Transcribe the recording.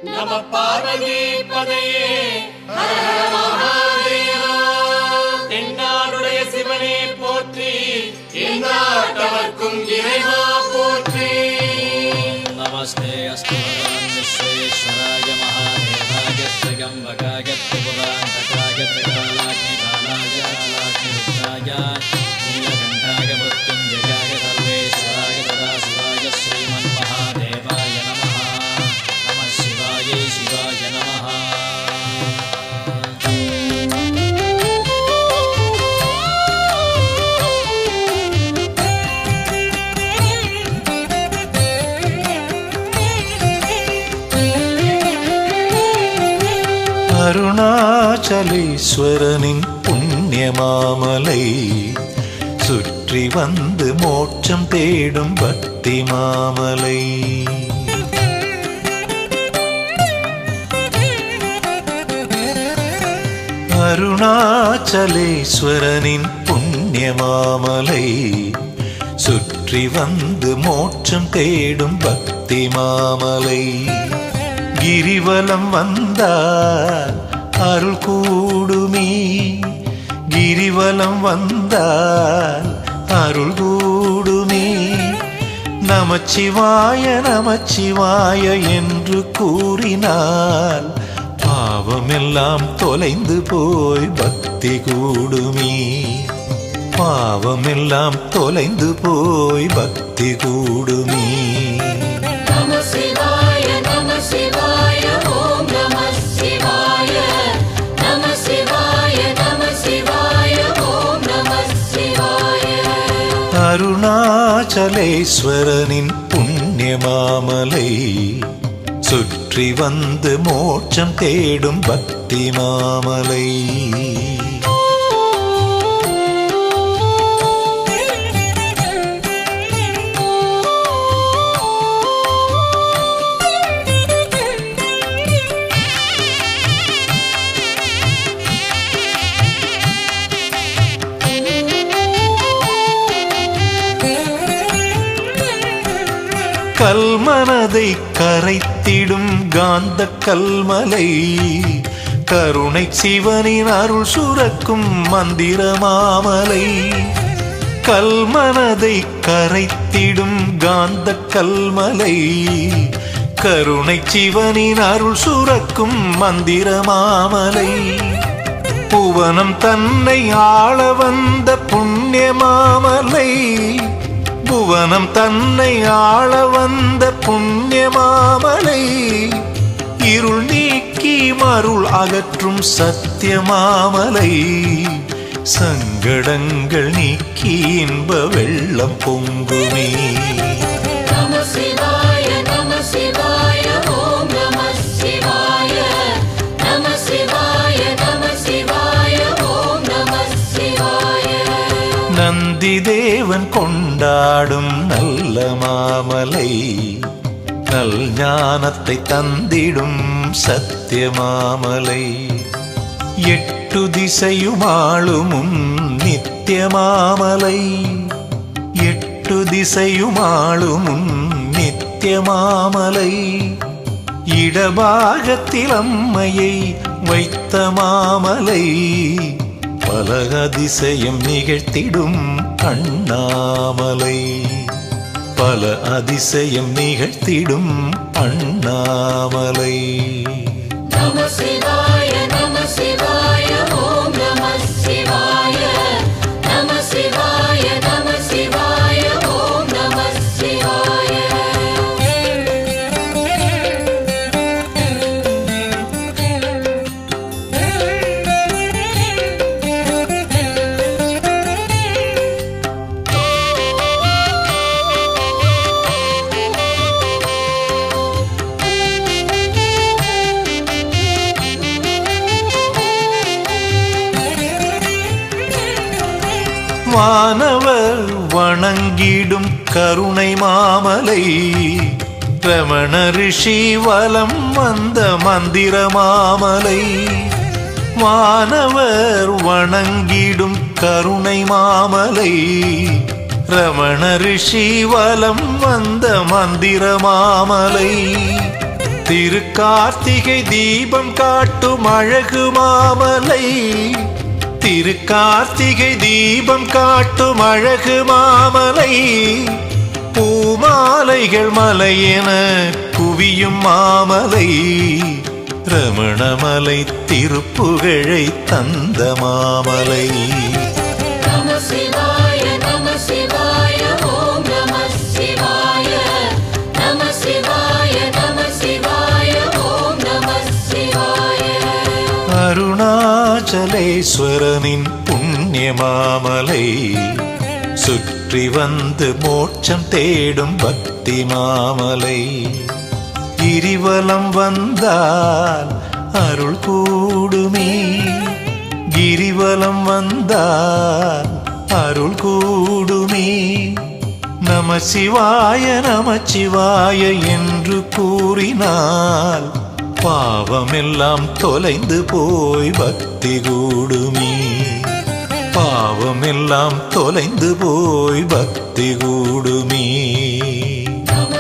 நம பார்வதி பதையே ஹர ஹர மகாதேவா. தென்னாடுடைய சிவனே போற்றி, எந்நாட்டவர்க்கும் இறைவா போற்றி. நமஸ்தே அஸ்து பகவான் விஸ்வேஸ்வராய மகாதேவாய த்ரியம்பகாய திரிபுராந்தகாய திரிகாலாக்னிகாலாய ஆலாக்னிருத்ராய நீலகண்டாய மృత్యుంజయాయ சர்வேஸ்வராய சதாசிவாய ஸ்ரீமன் மகாதேவாய நமः. நம சிவாய சிவாய நமः. அருணாச்சலேஸ்வரனின் புண்ணியமாமலை சுற்றி வந்து மோட்சம் தேடும் பக்தி மாமலை. அருணாச்சலேஸ்வரனின் புண்ணியமாமலை சுற்றி வந்து மோட்சம் தேடும் பக்தி மாமலை. கிரிவலம் வந்தால் அருள் கூடுமே, கிரிவலம் வந்தால் அருள் கூடுமே. நமச்சிவாய நமச்சிவாய என்று கூறினால் பாவமெல்லாம் தொலைந்து போய் பக்தி கூடுமே. பாவமெல்லாம் தொலைந்து போய் பக்தி கூடுமே. அருணாச்சலேஸ்வரனின் புண்ணியமாமலை சுற்றி வந்து மோட்சம் தேடும் பக்தி மாமலை. கல்மனதை கரைத்திடும் காந்த கல்மலை, கருணை சிவனின் அருள் சுரக்கும் மந்திர மாமலை. கல்மனதை கரைத்திடும் காந்த கல்மலை, கருணை சிவனின் அருள் சுரக்கும் மந்திர மாமலை. புவனம் தன்னை ஆள வந்த புண்ணிய மாமலை, புவனம் தன்னை ஆள வந்த புண்ணிய மாமலை. இருள் நீக்கி மருள் அகற்றும் சத்திய மாமலை, சங்கடங்கள் நீக்கி இன்ப வெள்ளம் பொங்குமே. நந்தி தேவன் கொண்டாடும் நல்ல மாமலை, நல் ஞானத்தை தந்திடும் சத்திய மாமலை. எட்டு திசையுமாளும் நித்திய மாமலை, எட்டு திசையுமாளும் நித்திய மாமலை. இடபாகத்தில் அம்மையை வைத்த மாமலை, பல அதிசயம் நிகழ்த்திடும் அண்ணாமலை, பல அதிசயம் நிகழ்த்திடும் அண்ணாமலை. நம சிவாய நம சிவாய ஓம் நம சிவாய நம சிவாய நம சிவாய ஓம் நம சிவாய. வானவர் வணங்கிடும் கருணை மாமலை, ரமண ரிஷி வலம் வந்த மந்திர மாமலை. வானவர் வணங்கிடும் கருணை மாமலை, ரமண ரிஷி வலம் வந்த மந்திர மாமலை. திருக்கார்த்திகை தீபம் காட்டும் அழகு மாமலை, திருக்கார்த்திகை தீபம் காட்டும் அழகு மாமலை, பூமாலைகள் மலையென குவியும் மாமலை, ரமணமலை திருப்புகழை தந்த மாமலை. நம சிவாய நம சிவாய ஓம் நம சிவாய நம சிவாய நம சிவாய ஓம் நம சிவாய. அருணாச்சலேஸ்வரனின் புண்ணிய மாமலை, சுற்றி வந்து மோட்சம் தேடும் பக்தி மாமலை, கிரிவலம் வந்தால் அருள் கூடுமே, கிரிவலம் வந்தால் அருள் கூடுமே. நம சிவாய என்று கூறினால் பாவமெல்லாம் தொலைந்து போய் பக்தி கூடுமே, பாவமெல்லாம் தொலைந்து போய் பக்தி கூடுமே. நம